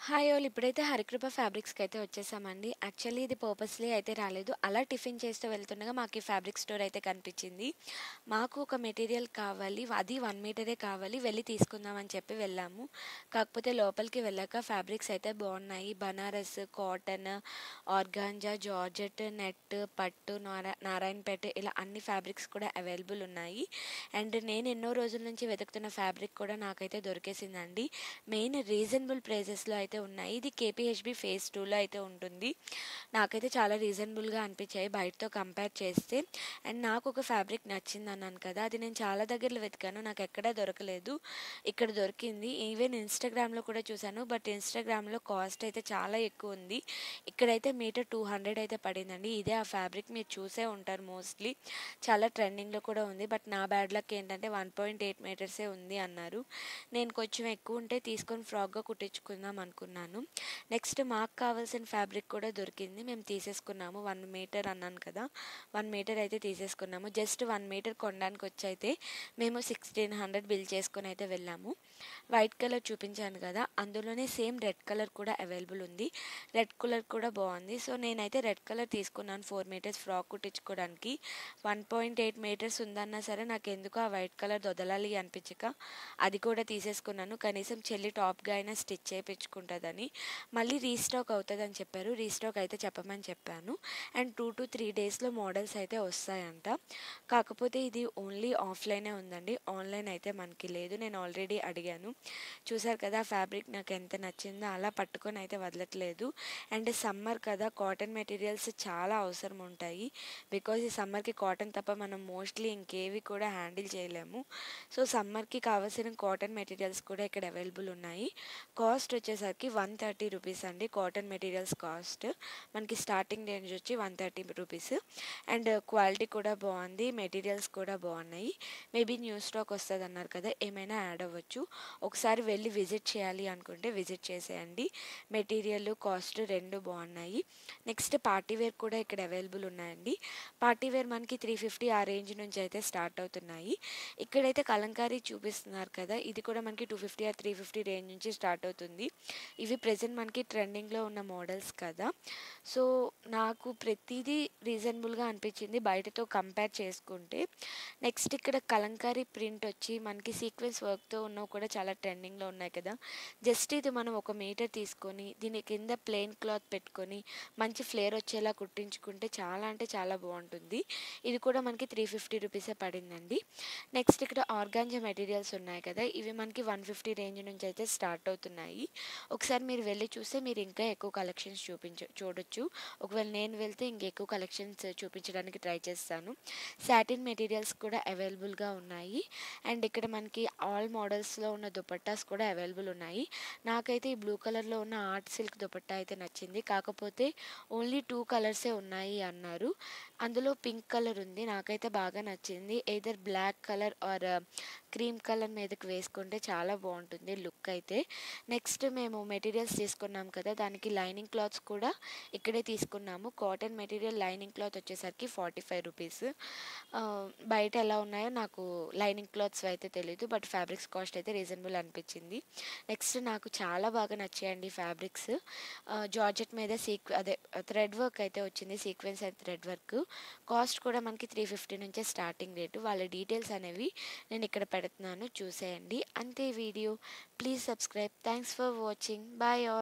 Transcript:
Hi all ఇప్పుడైతే హరికృప ఫ్యాబ్రిక్స్‌కి అయితే వచ్చేసామండి. యాక్చువల్లీ ఇది పర్పస్‌లీ అయితే రాలేదు. అలా టిఫిన్ చేస్తూ వెళ్తుండగా మాకు ఈ ఫ్యాబ్రిక్ స్టోర్ అయితే కనిపించింది. మాకు ఒక మెటీరియల్ కావాలి. అది 1 మీటరే కావాలి. వెళ్లి తీసుకుందాం అని చెప్పి వెళ్ళాము. కాకపోతే లోపలికి వెళ్ళాక ఫ్యాబ్రిక్స్ అయితే బాగున్నాయి. Banaras, cotton, organza, georgette, net, పట్టు, నారాయణపేట ఇలా అన్ని ఫ్యాబ్రిక్స్ కూడా అవైలబుల్ ఉన్నాయి. అండ్ నేను ఎన్నో రోజుల నుంచి వెతుకుతున్న ఫ్యాబ్రిక్ కూడా నాకైతే దొరికేసిందండి. మెయిన్ రీజనబుల్ ప్రైజెస్‌లో అయితే ఉన్నాయి. ఇది కేపీహెచ్‌బీ ఫేజ్ 2లో అయితే ఉంటుంది. నాకైతే చాలా రీజనబుల్‌గా అనిపించాయి బయటతో కంపేర్ చేస్తే. అండ్ నాకు ఒక ఫ్యాబ్రిక్ నచ్చిందన్నాను కదా! అది నేను చాలా దగ్గరలో వెతికాను. నాకు ఎక్కడా దొరకలేదు. ఇక్కడ దొరికింది. ఈవెన్ ఇన్‌స్టాగ్రామ్‌లో కూడా చూసాను. బట్ ఇన్‌స్టాగ్రామ్‌లో కాస్ట్ అయితే చాలా ఎక్కువ ఉంది. ఇక్కడైతే మీటర్ 200 అయితే పడిందండి. ఇదే ఆ ఫ్యాబ్రిక్ మీరు చూసే ఉంటారు మోస్ట్‌లీ. చాలా ట్రెండింగ్‌లో కూడా ఉంది. బట్ నా బ్యాడ్ లక్ ఏంటంటే 1.8 మీటర్సే ఉంది అన్నారు. నేను కొంచెం ఎక్కువ ఉంటే తీసుకొని ఫ్రాక్‌గా కుట్టించుకుందాం అనుకున్నాను. నెక్స్ట్ మాకు కావాల్సిన ఫ్యాబ్రిక్ కూడా దొరికింది. మేము తీసేసుకున్నాము. 1 మీటర్ అన్నాను కదా! 1 మీటర్ అయితే తీసేసుకున్నాము. జస్ట్ 1 మీటర్ కొనడానికి వచ్చైతే మేము 1600 బిల్ చేసుకొని అయితే వెళ్ళాము. వైట్ కలర్ చూపించాను కదా! అందులోనే సేమ్ రెడ్ కలర్ కూడా అవైలబుల్ ఉంది. రెడ్ కలర్ కూడా బాగుంది. సో నేనైతే రెడ్ కలర్ తీసుకున్నాను 4 మీటర్స్ ఫ్రాక్ కుట్టించుకోవడానికి. 1.8 మీటర్స్ ఉందన్నా సరే నాకెందుకో ఆ వైట్ కలర్ వదలాలి అనిపించక అది కూడా తీసేసుకున్నాను. కనీసం చెల్లి టాప్‌గా అయినా స్టిచ్ చేపించుకుంటదని. మళ్ళీ రీస్టాక్ అవుతదని చెప్పారు. రీస్టాక్ అయితే చెప్పమని చెప్పాను. అండ్ 2-3 డేస్‌లో మోడల్స్ అయితే వస్తాయంట. కాకపోతే ఇది ఓన్లీ ఆఫ్‌లైనే ఉందండి. ఆన్‌లైన్ అయితే మనకి లేదు. నేను ఆల్రెడీ అడిగాను. చూసారు కదా ఫ్యాబ్రిక్ నాకు ఎంత నచ్చిందో అలా పట్టుకొని అయితే వదలట్లేదు. అండ్ సమ్మర్ కదా కాటన్ మెటీరియల్స్ చాలా అవసరం ఉంటాయి. బికాజ్ ఈ సమ్మర్‌కి కాటన్ తప్ప మనం మోస్ట్‌లీ ఇంకేవి కూడా హ్యాండిల్ చేయలేము. సో సమ్మర్‌కి కావాల్సిన కాటన్ మెటీరియల్స్ కూడా ఇక్కడ అవైలబుల్ ఉన్నాయి. కాస్ట్ వచ్చేసరికి 130 రూపీస్ అండి కాటన్ మెటీరియల్స్ కాస్ట్. మనకి స్టార్టింగ్ రేంజ్ వచ్చి 130 రూపీస్. అండ్ క్వాలిటీ కూడా బాగుంది. మెటీరియల్స్ కూడా బాగున్నాయి. మేబీ న్యూ స్టాక్ వస్తుంది అన్నారు కదా! ఏమైనా యాడ్ అవ్వచ్చు. ఒకసారి వెళ్ళి విజిట్ చేయాలి అనుకుంటే విజిట్ చేసేయండి. మెటీరియల్ కాస్ట్ రెండు బాగున్నాయి. నెక్స్ట్ పార్టీ వేర్ కూడా ఇక్కడ అవైలబుల్ ఉన్నాయండి. పార్టీ వేర్ మనకి 350 ఆ రేంజ్ నుంచి అయితే స్టార్ట్ అవుతున్నాయి. ఇక్కడైతే కలంకారీ చూపిస్తున్నారు కదా! ఇది కూడా మనకి 250 ఆర్ 350 రేంజ్ నుంచి స్టార్ట్ అవుతుంది. ఇవి ప్రెజెంట్ మనకి ట్రెండింగ్‌లో ఉన్న మోడల్స్ కదా! సో నాకు ప్రతిదీ రీజనబుల్‌గా అనిపించింది బయటతో కంపేర్ చేసుకుంటే. నెక్స్ట్ ఇక్కడ కలంకారీ ప్రింట్ వచ్చి మనకి సీక్వెన్స్ వర్క్‌తో ఉన్నవి కూడా చాలా ట్రెండింగ్‌లో ఉన్నాయి కదా! జస్ట్ ఇది మనం 1 మీటర్ తీసుకొని దీని కింద ప్లెయిన్ క్లాత్ పెట్టుకొని మంచి ఫ్లేర్ వచ్చేలా కుట్టించుకుంటే చాలా అంటే చాలా బాగుంటుంది. ఇది కూడా మనకి 350 రూపీసే పడిందండి. నెక్స్ట్ ఇక్కడ ఆర్గాంజా మెటీరియల్స్ ఉన్నాయి కదా! ఇవి మనకి 150 రేంజ్ నుంచి అయితే స్టార్ట్ అవుతున్నాయి. ఒకసారి మీరు వెళ్ళి చూస్తే మీరు ఇంకా ఎక్కువ కలెక్షన్స్ చూడొచ్చు. ఒకవేళ నేను వెళ్తే ఇంకెక్కువ కలెక్షన్స్ చూపించడానికి ట్రై చేస్తాను. సాటిన్ మెటీరియల్స్ కూడా అవైలబుల్‌గా ఉన్నాయి. అండ్ ఇక్కడ మనకి ఆల్ మోడల్స్‌లో ఉన్న దుపట్టాస్ కూడా అవైలబుల్ ఉన్నాయి. నాకైతే ఈ బ్లూ కలర్‌లో ఉన్న ఆర్ట్ సిల్క్ దుపట్టా అయితే నచ్చింది. కాకపోతే ఓన్లీ 2 కలర్సే ఉన్నాయి అన్నారు. అందులో పింక్ కలర్ ఉంది. నాకైతే బాగా నచ్చింది. Either black colour or cream colour మీదకి వేసుకుంటే చాలా బాగుంటుంది లుక్ అయితే. నెక్స్ట్ మేము మెటీరియల్స్ తీసుకున్నాం కదా! దానికి లైనింగ్ క్లాత్స్ కూడా ఇక్కడే తీసుకున్నాము. కాటన్ మెటీరియల్ లైనింగ్ క్లాత్ వచ్చేసరికి 45 రూపీస్. బయట ఎలా ఉన్నాయో నాకు లైనింగ్ క్లాత్స్ అయితే తెలీదు. బట్ ఫ్యాబ్రిక్స్ కాస్ట్ అయితే రీజనబుల్ అనిపించింది. నెక్స్ట్ నాకు చాలా బాగా నచ్చాయండి ఫ్యాబ్రిక్స్. జార్జెట్ మీద అదే థ్రెడ్ వర్క్ అయితే వచ్చింది. Sequence and thread work. Cost కూడా మనకి 350 నుంచే స్టార్టింగ్ రేటు. వాళ్ళ డీటెయిల్స్ అనేవి నేను ఇక్కడ పెడుతున్నాను చూసేయండి. అంతే video. Please subscribe. Thanks for watching. Bye all.